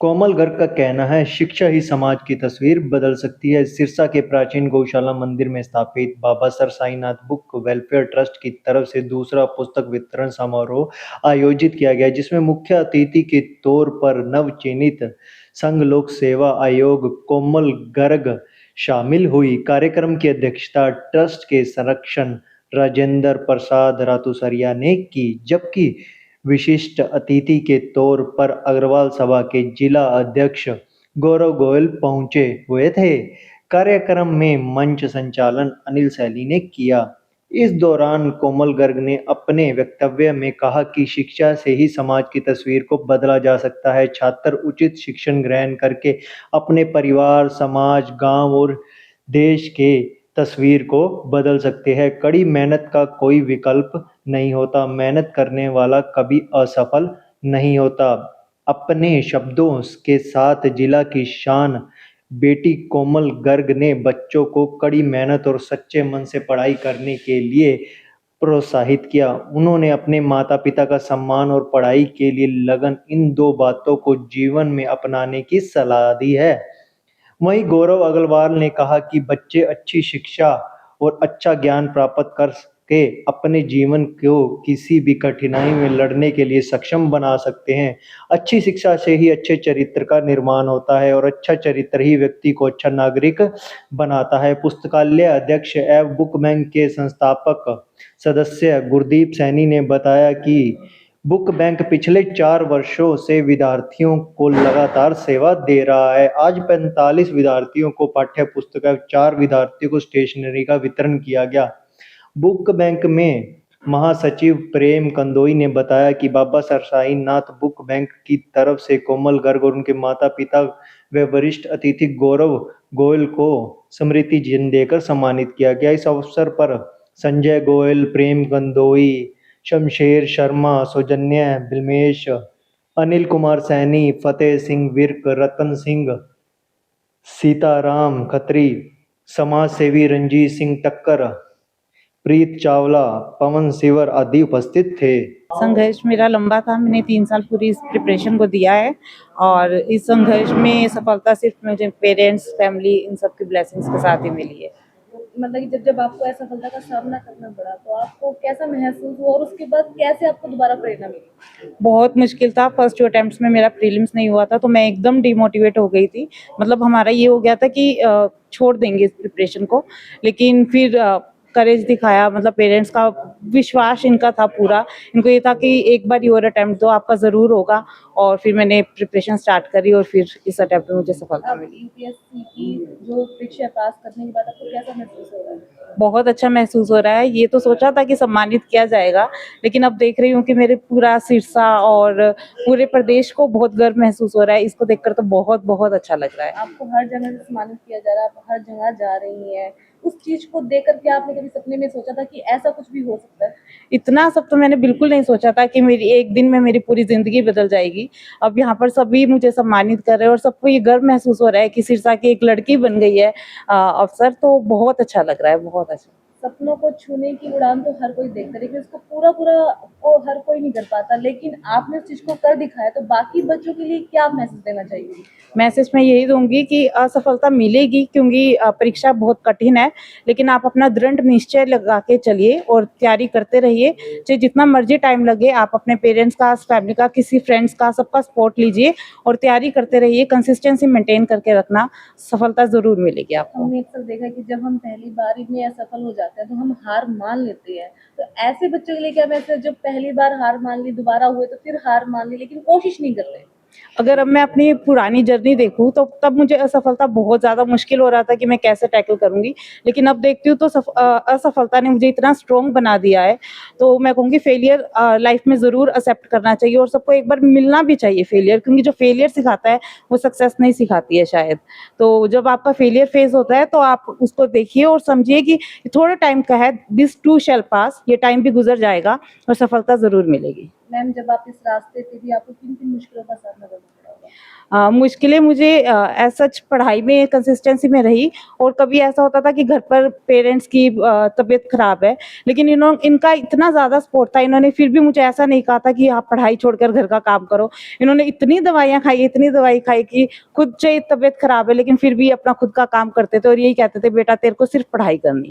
कोमल गर्ग का कहना है, शिक्षा ही समाज की तस्वीर बदल सकती है। सिरसा के प्राचीन गौशाला मंदिर में स्थापित Baba sir Sainath book welfare trust की तरफ से दूसरा पुस्तक वितरण समारोह आयोजित किया गया, जिसमें मुख्य अतिथि के तौर पर नवचयनित संघ लोक सेवा आयोग कोमल गर्ग शामिल हुई। कार्यक्रम की अध्यक्षता ट्रस्ट के संरक्षण राजेंद्र प्रसाद रातुसरिया ने की, जबकि विशिष्ट अतिथि के तौर पर अग्रवाल सभा के जिला अध्यक्ष गौरव गोयल पहुंचे हुए थे। कार्यक्रम में मंच संचालन अनिल सैनी ने किया। इस दौरान कोमल गर्ग ने अपने वक्तव्य में कहा कि शिक्षा से ही समाज की तस्वीर को बदला जा सकता है। छात्र उचित शिक्षण ग्रहण करके अपने परिवार, समाज, गांव और देश के तस्वीर को बदल सकते हैं। कड़ी मेहनत का कोई विकल्प नहीं होता, मेहनत करने वाला कभी असफल नहीं होता। अपने शब्दों के साथ जिला की शान बेटी कोमल गर्ग ने बच्चों को कड़ी मेहनत और सच्चे मन से पढ़ाई करने के लिए प्रोत्साहित किया। उन्होंने अपने माता-पिता का सम्मान और पढ़ाई के लिए लगन, इन दो बातों को जीवन में अपनाने की सलाह दी है। वहीं गौरव अग्रवाल ने कहा कि बच्चे अच्छी शिक्षा और अच्छा ज्ञान प्राप्त कर के अपने जीवन को किसी भी कठिनाई में लड़ने के लिए सक्षम बना सकते हैं। अच्छी शिक्षा से ही अच्छे चरित्र का निर्माण होता है और अच्छा चरित्र ही व्यक्ति को अच्छा नागरिक बनाता है। पुस्तकालय अध्यक्ष एवं बुक बैंक के संस्थापक सदस्य गुरदीप सैनी ने बताया कि बुक बैंक पिछले 4 वर्षों से विद्यार्थियों को लगातार सेवा दे रहा है। आज 45 विद्यार्थियों को पाठ्य पुस्तकें, 4 विद्यार्थियों को स्टेशनरी का वितरण किया गया। बुक बैंक में महासचिव प्रेम कंदोई ने बताया कि बाबा सर साईनाथ बुक बैंक की तरफ से कोमल गर्ग और उनके माता-पिता व वरिष्ठ अतिथि गौरव गोयल को स्मृति चिन्ह देकर सम्मानित किया गया। इस अवसर पर संजय गोयल, प्रेम कंदोई, शमशेर शर्मा, सौजन्य बिलमेश, अनिल कुमार सैनी, फतेह सिंह विर्क, रतन सिंह, सीताराम खत्री, समाज सेवी रंजीत सिंह टक्कर, प्रीत चावला, पवन सिवर आदि उपस्थित थे। संघर्ष मेरा लंबा था। मैंने 3 साल पूरी इस प्रिपरेशन को दिया है और इस संघर्ष में सफलता सिर्फ मुझे पेरेंट्स, फैमिली इन सब की ब्लेसिंग्स के साथ ही मिली है। मतलब कि जब आपको असफलता का सामना करना पड़ा तो आपको कैसा महसूस हुआ और उसके बाद कैसे आपको दोबारा प्रेरणा मिली? बहुत मुश्किल था। फर्स्ट 2 अटेम्प्ट्स में मेरा प्रीलिम्स नहीं हुआ था तो मैं एकदम डिमोटिवेट हो गई थी। मतलब हमारा ये हो गया था कि छोड़ देंगे इस प्रिपरेशन को, लेकिन फिर करेज दिखाया। मतलब पेरेंट्स का विश्वास इनका था पूरा, इनको ये था कि एक बार और अटेम्प्ट दो, आपका ज़रूर होगा। और फिर मैंने प्रिपरेशन स्टार्ट करी और फिर इस अटेम्प्ट में मुझे सफलता मिली। यूपीएससी की जो परीक्षा पास करने के बाद आपको कैसा महसूस हो रहा है? बहुत अच्छा महसूस हो रहा है। ये तो सोचा था कि सम्मानित किया जाएगा, लेकिन अब देख रही हूँ कि मेरे पूरा सिरसा और पूरे प्रदेश को बहुत गर्व महसूस हो रहा है। इसको देखकर तो बहुत बहुत अच्छा लग रहा है। आपको हर जगह से सम्मानित किया जा रहा है, आप हर जगह जा रही हैं। उस चीज को देख कर के आपने कभी सपने में सोचा था कि ऐसा कुछ भी हो सकता है? इतना सब तो मैंने बिल्कुल नहीं सोचा था कि मेरी एक दिन में मेरी पूरी जिंदगी बदल जाएगी। अब यहाँ पर सभी मुझे सम्मानित कर रहे हैं और सबको ये गर्व महसूस हो रहा है कि सिरसा की एक लड़की बन गई है अफसर। तो बहुत अच्छा लग रहा है, बहुत अच्छा। सपनों को छूने की उड़ान तो हर कोई देखता है, लेकिन उसको पूरा वो हर कोई नहीं कर पाता, लेकिन आपने उस चीज को कर दिखाया। तो बाकी बच्चों के लिए क्या मैसेज देना चाहिए? मैसेज मैं यही दूंगी कि असफलता मिलेगी, क्योंकि परीक्षा बहुत कठिन है, लेकिन आप अपना दृढ़ निश्चय लगा के चलिए और तैयारी करते रहिए। चाहे जितना मर्जी टाइम लगे, आप अपने पेरेंट्स का, फैमिली का, किसी फ्रेंड्स का, सबका सपोर्ट लीजिए और तैयारी करते रहिए। कंसिस्टेंसी मेंटेन करके रखना, सफलता जरूर मिलेगी आपको। हमने अक्सर देखा कि जब हम पहली बार में असफल हो जाते हैं तो हम हार मान लेते हैं। तो ऐसे बच्चों के लिए क्या मैसेज, जो पहली बार हार मान ली, दोबारा हुए तो फिर हार मान ली, लेकिन कोशिश नहीं करते? अगर अब मैं अपनी पुरानी जर्नी देखूं तो तब मुझे असफलता बहुत ज़्यादा मुश्किल हो रहा था कि मैं कैसे टैकल करूंगी, लेकिन अब देखती हूँ तो असफलता ने मुझे इतना स्ट्रॉन्ग बना दिया है। तो मैं कहूँगी फेलियर लाइफ में ज़रूर एक्सेप्ट करना चाहिए और सबको एक बार मिलना भी चाहिए फेलियर, क्योंकि जो फेलियर सिखाता है वो सक्सेस नहीं सिखाती है शायद। तो जब आपका फेलियर फेज होता है तो आप उसको देखिए और समझिए कि थोड़ा टाइम का है, दिस टू शैल पास, ये टाइम भी गुजर जाएगा और सफलता ज़रूर मिलेगी। मैम, जब आप इस रास्ते पे भी आपको किन किन मुश्किलों का सामना करना पड़ा होगा? मुश्किलें मुझे एज़ सच पढ़ाई में कंसिस्टेंसी में रही, और कभी ऐसा होता था कि घर पर पेरेंट्स की तबीयत ख़राब है, लेकिन इनका इतना ज़्यादा सपोर्ट था, इन्होंने फिर भी मुझे ऐसा नहीं कहा था कि आप पढ़ाई छोड़कर घर का काम करो। इन्होंने इतनी दवाइयाँ खाई, इतनी दवाई खाई कि खुद से तबीयत ख़राब है, लेकिन फिर भी अपना खुद का काम करते थे और यही कहते थे, बेटा तेरे को सिर्फ़ पढ़ाई करनी है।